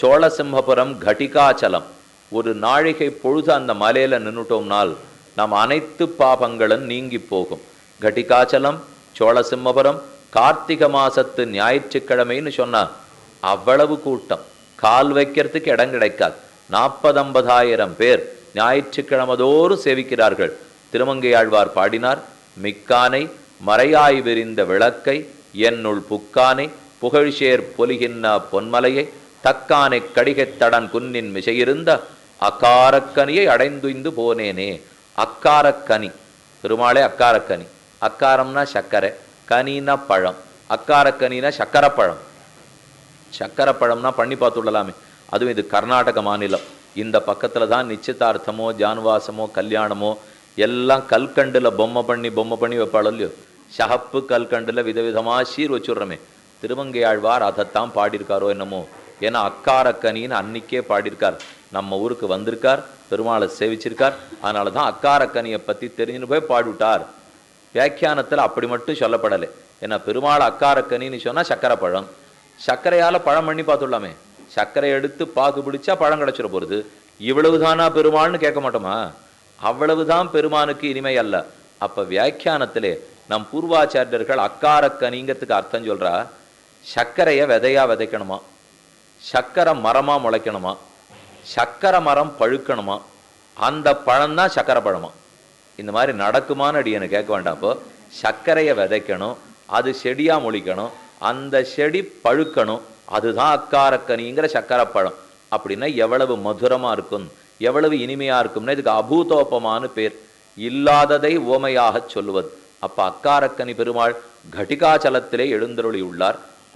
சோழசிம்மபுரம் கட்டிகாச்சலம். ஒரு நாழிகை பொழுது அந்த மலையில நின்னுட்டோம்னால் நம் அனைத்து பாபங்களும் நீங்கி போகும். கட்டிகாச்சலம், சோழசிம்மபுரம், கார்த்திகை மாசத்து ஞாயிற்றுக்கிழமைன்னு சொன்னா அவ்வளவு கூட்டம், கால் வைக்கிறதுக்கு இடம் கிடைக்காது. 40-50 பேர் ஞாயிற்றுக்கிழமதோறும் சேவிக்கிறார்கள். திருமங்கையாழ்வார் பாடினார், மிக்கானை மறையாய் விரிந்த விளக்கை என்னுள் புக்கானை புகழ்ஷேர் பொலிகின்ற பொன்மலையை தக்கானை கடிகைத்தடன் குன்னின் மிசையிருந்த அக்காரக்கனியை அடைந்துய்ந்து போனேனே. அக்காரக்கனி, பெருமாளே அக்காரக்கனி. அக்காரம்னா சக்கரை, கனினா பழம். அக்காரக்கனினா சக்கரப்பழம். சக்கரப்பழம்னா பண்ணி பார்த்துள்ளலாமே. அதுவும் இது கர்நாடக மாநிலம். இந்த பக்கத்துல தான் நிச்சயதார்த்தமோ ஜான்வாசமோ கல்யாணமோ எல்லாம் கல்கண்டுல பொம்மை பண்ணி வைப்பாளோ இல்லையோ. ஷஹப்பு கல்கண்டுல விதவிதமா சீர் வச்சுடுறமே. திருமங்கையாழ்வார் அதைத்தான் பாடியிருக்காரோ என்னமோ. ஏன்னா அக்காரக்கனின்னு அன்னைக்கே பாடியிருக்கார். நம்ம ஊருக்கு வந்திருக்கார், பெருமாளை சேவிச்சிருக்கார். அதனால தான் அக்காரக்கனியை பற்றி தெரிஞ்சுன்னு போய் பாடிவிட்டார். வியாக்கியானத்தில் அப்படி மட்டும் சொல்லப்படலை. ஏன்னா பெருமாள் அக்காரக்கனின்னு சொன்னால் சக்கரை பழம். சர்க்கரையால் பழம் பண்ணி பார்த்துடலாமே. சர்க்கரை எடுத்து பாகு பிடிச்சா பழம் கிடச்சிட போகிறது. இவ்வளவுதானா பெருமாள்னு கேட்க மாட்டோமா? அவ்வளவுதான் பெருமானுக்கு இனிமை அல்ல. அப்போ வியாக்கியானத்திலே நம் பூர்வாச்சாரியர்கள் அக்காரக்கனிங்கிறதுக்கு அர்த்தம் சொல்றா, சர்க்கரையை விதையா விதைக்கணுமா, சக்கரை மரமா முளைக்கணுமா, சக்கரை மரம் பழுக்கணுமா, அந்த பழம்தான் சக்கரை பழமா. இந்த மாதிரி நடக்குமான்னு அடியனு கேட்க வேண்டாம். அப்போ சர்க்கரையை விதைக்கணும், அது செடியா முளைக்கணும், அந்த செடி பழுக்கணும், அதுதான் அக்காரக்கனிங்கிற சக்கரை பழம். அப்படின்னா எவ்வளவு மதுரமா இருக்கும், எவ்வளவு இனிமையா இருக்கும்னா இதுக்கு அபூதோபமான பேர். இல்லாததை ஓமையாக சொல்லுவது. அப்ப அக்காரக்கனி பெருமாள் கட்டிகாச்சலத்திலே எழுந்தருளி உள்ளார்.